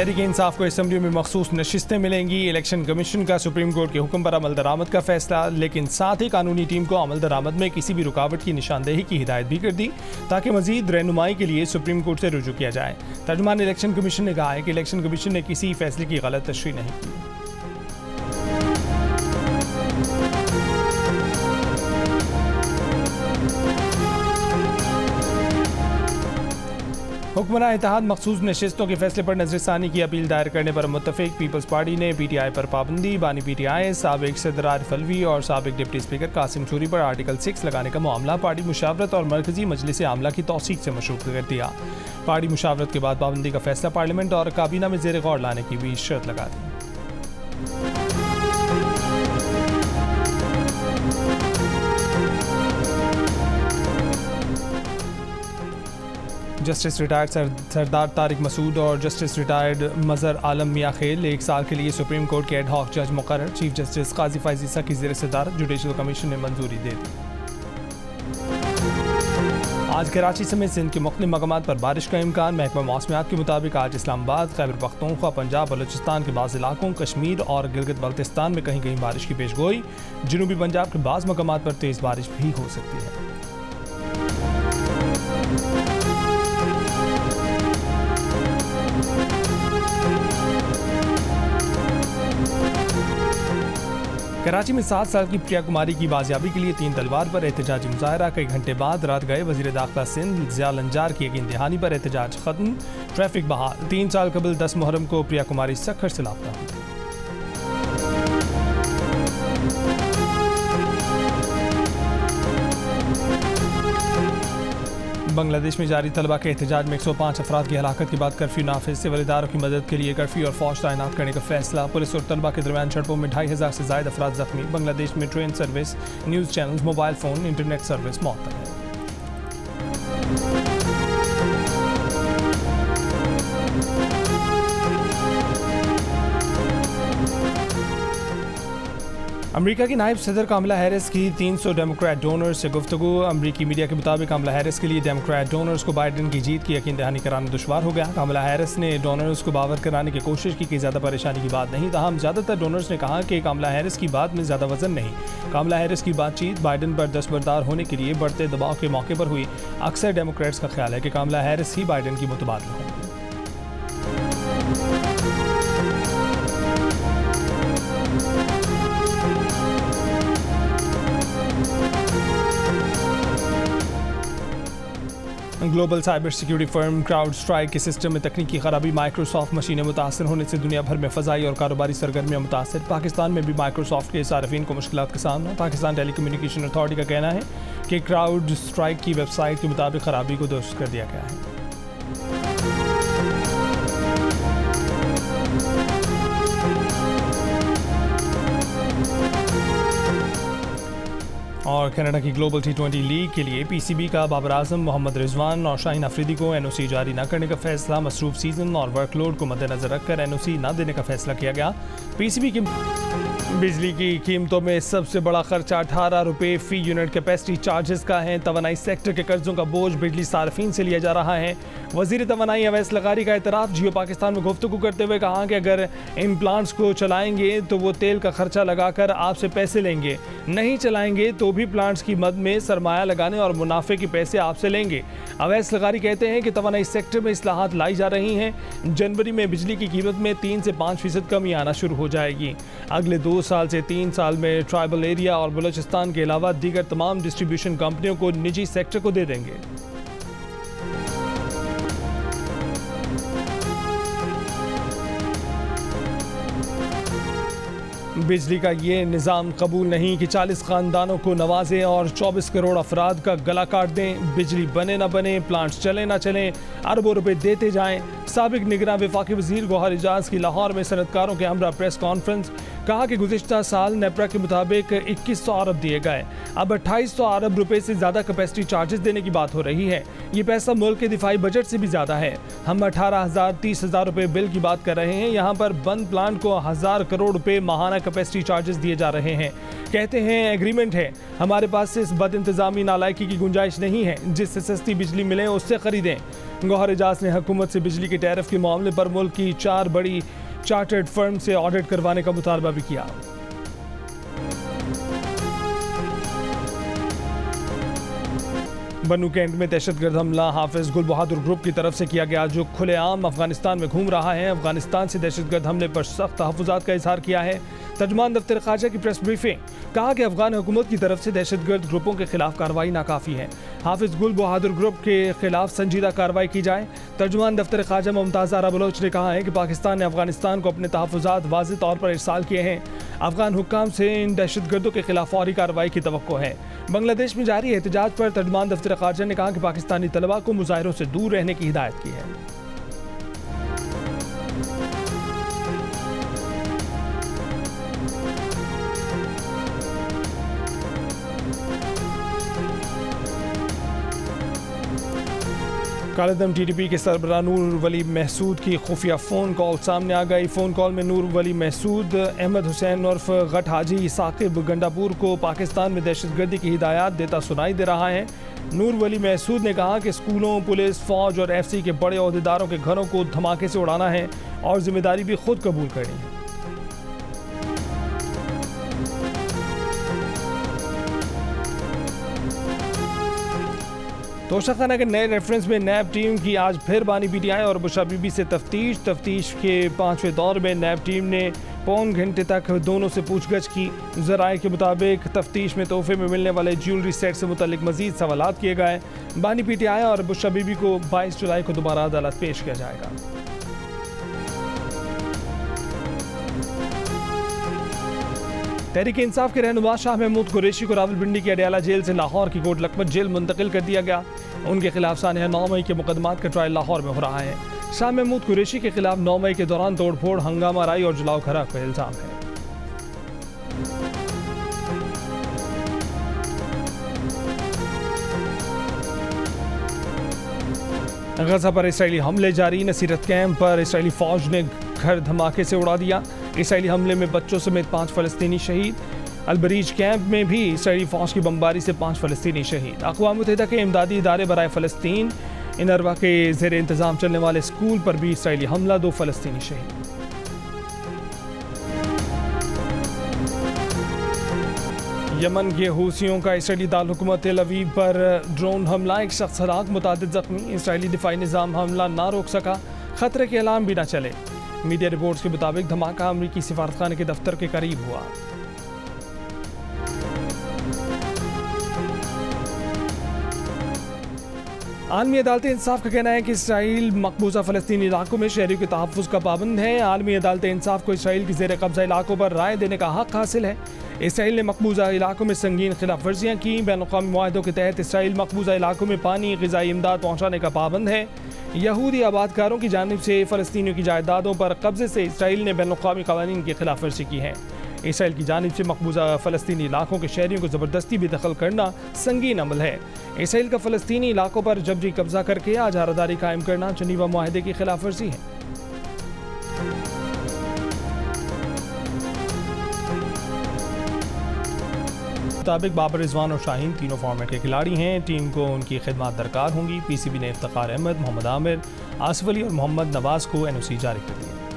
तहरीक इंसाफ को असम्बली में मखसूस नशिस्तें मिलेंगी। इलेक्शन कमीशन का सुप्रीम कोर्ट के हुक्म पर अमल दरामद का फैसला, लेकिन साथ ही कानूनी टीम को अमल दरामद में किसी भी रुकावट की निशानदेही की हिदायत भी कर दी ताकि मजीद रहनुमाई के लिए सुप्रीम कोर्ट से रुजू किया जाए। तर्जुमान इलेक्शन कमीशन ने कहा है कि इलेक्शन कमीशन ने किसी फैसले की गलत तशरीह नहीं की। हुक्मरान इत्तेहाद मखसूस नशिस्तों के फैसले पर नजरसानी की अपील दायर करने पर मुत्तफिक। पीपल्स पार्टी ने PTI पर पाबंदी, बानी PTI, साबिक सदर आरिफ अलवी और साबिक डिप्टी स्पीकर कासिम सूरी पर आर्टिकल 6 लगाने का मामला पार्टी मुशावरत और मरकजी मजलिस आमला की तौसीक से मशरूक कर दिया। पार्टी मुशावरत के बाद पाबंदी का फैसला पार्लियामेंट और काबीना में ज़ेर गौर लाने की भी शर्त लगा दी। जस्टिस रिटायर्ड सरदार तारिक मसूद और जस्टिस रिटायर्ड मज़हर आलम मियाँ खेल 1 साल के लिए सुप्रीम कोर्ट के एड हॉक जज मुकर्रर। चीफ जस्टिस काजी फैज़ ईसा की ज़ेर सदारत जुडिशल कमीशन ने मंजूरी दे दी। आज कराची समेत सिंध के मुख्तलिफ मकामात पर बारिश का इम्कान। महकमा मौसमियात के मुताबिक आज इस्लामाबाद, खैबर पख्तूनख्वा, पंजाब, बलूचिस्तान के बाज़ इलाकों, कश्मीर और गिलगित बल्तिस्तान में कहीं कहीं बारिश की पेशगोई। जनूबी पंजाब के बाज़ मकामात पर तेज़ बारिश भी हो सकती है। कराची में 7 साल की प्रिया कुमारी की बाजियाबी के लिए 3 तलवार पर एहतजाजी मुजाहरा। कई घंटे बाद रात गए वज़ीर दाखिला सिंध ज़िया लंजार की यकीन दहानी पर एहतजाज खत्म, ट्रैफिक बहाल। 3 साल कबल 10 मुहर्रम को प्रिया कुमारी सक्खर से लापता हुई। बांग्लादेश में जारी तलबा के एहतजाज में 105 अफराद की हलाकत के बाद कर्फ्यू नाफिज से वलीदारों की मदद के लिए कर्फ्यू और फौज तैनात करने का फैसला। पुलिस और तलबा के दरमियान झड़पों में 2500 से ज़ायद अफराद जख्मी। बांग्लादेश में train service, news channels, mobile phone, internet service मअतल है। अमेरिका की नायब सदर कामला हैरिस की 300 डेमोक्रेट डोनर्स से गुफ्तगू। अमेरिकी मीडिया के मुताबिक कामला हैरिस के लिए डेमोक्रेट डोनर्स को बाइडेन की जीत की यकीन दहानी कराना दुश्वार हो गया। कामला हैरिस ने डोनर्स को बावर कराने की कोशिश की कि ज़्यादा परेशानी की बात नहीं, ताहम ज़्यादातर डोनर्स ने कहा कि कामला हैरिस की बात में ज़्यादा वजन नहीं। कामला हैरिस की बातचीत बाइडेन पर दस्तबरदार होने के लिए बढ़ते दबाव के मौके पर हुई। अक्सर डेमोक्रेट्स का ख्याल है कि कामला हैरिस ही बाइडेन की मुतबादल होंगी। Global cyber security firm crowd strike के सिस्टम में तकनीकी खराबी, माइक्रोसॉफ्ट मशीनें मुतासर होने से दुनिया भर में फ़ज़ाई और कारोबारी सरगर्मियाँ मुतासर। पाकिस्तान में भी माइक्रोसॉफ्ट के सार्फिन को मुश्किलात का सामना। पाकिस्तान टेलीकम्युनिकेशन अथॉरिटी का कहना है कि क्राउड स्ट्राइक की वेबसाइट के मुताबिक खराबी को दुरुस्त कर दिया गया है। और कनाडा की ग्लोबल T20 लीग के लिए PCB का बाबर आजम, मोहम्मद रिजवान और शाहीन अफरीदी को NOC जारी न करने का फैसला। मसरूफ सीजन और वर्कलोड को मद्देनजर रखकर NOC न देने का फैसला किया गया। PCB की बिजली की कीमतों में सबसे बड़ा खर्चा 18 रुपये फ़ी यूनिट कैपेसिटी चार्जेस का है। तवानाई सेक्टर के कर्जों का बोझ बिजली सार्फिन से लिया जा रहा है। वज़ीर तवानाई अवैस लगारी का एतराफ़। जियो पाकिस्तान में गुफ्तगू करते हुए कहा कि अगर इन प्लांट्स को चलाएंगे तो वो तेल का खर्चा लगाकर आपसे पैसे लेंगे, नहीं चलाएंगे तो भी प्लांट्स की मद में सरमाया लगाने और मुनाफे के पैसे आपसे लेंगे। अवैस लगारी कहते हैं कि तवानाई सेक्टर में इस्लाहात लाई जा रही हैं। जनवरी में बिजली की कीमत में 3 से 5% कमी आना शुरू हो जाएगी। अगले 2 साल से 3 साल में ट्राइबल एरिया और बलूचिस्तान के अलावा दीगर तमाम डिस्ट्रीब्यूशन कंपनियों को निजी सेक्टर को दे देंगे। बिजली का ये निज़ाम कबूल नहीं कि 40 ख़ानदानों को नवाजें और 24 करोड़ अफराद का गला काट दें। बिजली बने ना बने, प्लांट्स चले ना चलें, अरबों रुपए देते जाएं। साबिक निगरान वफाकी वज़ीर गौहर एजाज की लाहौर में सनतकारों के हमरा प्रेस कॉन्फ्रेंस। कहा कि गुज़िश्ता साल नेपरा के मुताबिक 2100 अरब दिए गए, अब 2800 अरब रुपए से ज़्यादा कैपेसिटी चार्जेस देने की बात हो रही है। ये पैसा मुल्क के दिफाई बजट से भी ज़्यादा है। हम 18,000 30,000 रुपये बिल की बात कर रहे हैं। यहाँ पर बंद प्लांट को 1000 करोड़ रुपए माहाना कैपेसिटी चार्जेस दिए जा रहे हैं। कहते हैं एग्रीमेंट है, हमारे पास से इस बद इंतज़ामी नालायकी की गुंजाइश नहीं है। जिससे सस्ती बिजली मिले उससे ख़रीदें। गौहर एजाज ने हुकूमत से बिजली के टैरिफ के मामले पर मुल्क की 4 बड़ी चार्टर्ड फर्म से ऑडिट करवाने का मुतालबा भी किया। बन्नू कैंट में दहशतगर्द हमला हाफिज गुल बहादुर ग्रुप की तरफ से किया गया, जो खुलेआम अफगानिस्तान में घूम रहा है। अफगानिस्तान से दहशतगर्द हमले पर सख्त तहफ़्फ़ुज़ात का इजहार किया है। तर्जुमान दफ्तर ख़ारजा की प्रेस ब्रीफिंग, कहा कि अफगान हुकूमत की तरफ से दहशतगर्द ग्रुपों के खिलाफ कार्रवाई नाकाफ़ी है। हाफिज गुल बहादुर ग्रुप के खिलाफ संजीदा कार्रवाई की जाए। तर्जुमान दफ्तर ख़ारजा मुमताज़ आरा बलोच ने कहा है कि पाकिस्तान ने अफगानिस्तान को अपने तहफ़्फ़ुज़ात वाज़ेह तौर पर इरसाल किए हैं। अफगान हुक्काम से इन दहशतगर्दों के खिलाफ फौरी कार्रवाई की तवक्को है। बांग्लादेश में जारी एहतजाज पर तर्जुमान दफ्तर ख़ारजा ने कहा कि पाकिस्तानी तलबा को मुजाहिरों से दूर रहने की हिदायत की है। कालेदम TTP के सरबराह नूर वली महसूद की खुफिया फ़ोन कॉल सामने आ गई। फ़ोन कॉल में नूर वली महसूद अहमद हुसैन उर्फ गट हाजी साकिब गंडापुर को पाकिस्तान में दहशतगर्दी की हिदायत देता सुनाई दे रहा है। नूर वली महसूद ने कहा कि स्कूलों, पुलिस, फ़ौज और FC के बड़े ओहदेदारों के घरों को धमाके से उड़ाना है और जिम्मेदारी भी खुद कबूल करनी है। तोशाखाना के नए रेफरेंस में नैब टीम की आज फिर बानी PTI और बुशरा बीबी से तफ्तीश के 5वें दौर में नैब टीम ने पौन घंटे तक दोनों से पूछगछ की। ज़राए के मुताबिक तफ्तीश में तोहफे में मिलने वाले ज्वेलरी सेट से मुतल्लिक मजीद सवालात किए गए। बानी PTI और बुशरा बीबी को 22 जुलाई को दोबारा अदालत पेश किया जाएगा। तहरीक इंसाफ के रहनुमा शाह महमूद कुरैशी को रावलपिंडी की अडयाला जेल से लाहौर की कोट लखपत जेल मुंतकिल कर दिया गया। उनके खिलाफ सानिया 9 मई के मुकदमात का ट्रायल लाहौर में हो रहा है। शाह महमूद कुरैशी के खिलाफ 9 मई के दौरान तोड़फोड़, हंगामा राई और जलाओ खरा का इल्जाम है। गजा पर इसराइली हमले जारी। नसीरत कैंप पर इसराइली फौज ने घर धमाके से उड़ा दिया। इसराइली हमले में बच्चों समेत 5 फ़लस्तीनी शहीद। अलबरीज कैंप में भी इसराइली फौज की बमबारी से 5 फ़लस्तीनी शहीद। अक़वाम मुत्तहिदा के इमदादी इदारे बराए फ़लस्तीन इनरवा के ज़ेर इंतज़ाम चलने वाले स्कूल पर भी इसराइली हमला, 2 फ़लस्तीनी शहीद। यमन के हूसियों का इसराइली दारकूमत तेल अवीव पर ड्रोन हमला, 1 शख्स हलाक, मुतादिद ज़ख्मी। इसराइली दिफाई निज़ाम हमला ना रोक सका, खतरे के अलार्म भी न चले। मीडिया रिपोर्ट्स के मुताबिक धमाका अमरीकी सिफारतखाने के दफ्तर के करीब हुआ। आलमी अदालत इंसाफ का कहना है कि इसराइल मकबूजा फ़लस्तीनी इलाकों में शहरियों के तहफ़्फ़ुज़ का पाबंद है। आलमी अदालत इंसाफ को इसराइल की ज़ेर कब्ज़ा इलाकों पर राय देने का हक़ हासिल है। इसराइल ने मकबूजा इलाकों में संगीन खिलाफ वर्जियाँ की। बैनुल-अक़वामी मुआहदों के तहत इसराइल मकबूजा इलाकों में पानी, ग़िज़ाई इमदाद पहुँचाने का पाबंद है। यहूदी आबादकारों की जानिब से फ़लस्तीनियों की जायदादों पर कब्ज़े से इसराइल ने बैनुल-अक़वामी क़वानीन की खिलाफ वर्जी की है। इसराइल की जानिब से मकबूजा फ़लस्तीनी इलाकों के शहरियों को ज़बरदस्ती बेदखल करना संगीन अमल है। इसराइल का फ़लस्तीनी इलाकों पर जबरी कब्जा करके आज़ादारी कायम करना जनीवा मुआहदे की खिलाफ वर्जी है। मुताबिक बाबर, रिजवान और शाहीन तीनों फॉर्मेट के खिलाड़ी हैं। टीम को उनकी खिदमत दरकार होंगी। PCB ने इफ्तिखार अहमद, मोहम्मद आमिर, आसिफ अली और मोहम्मद नवाज को NOC जारी कर दिया।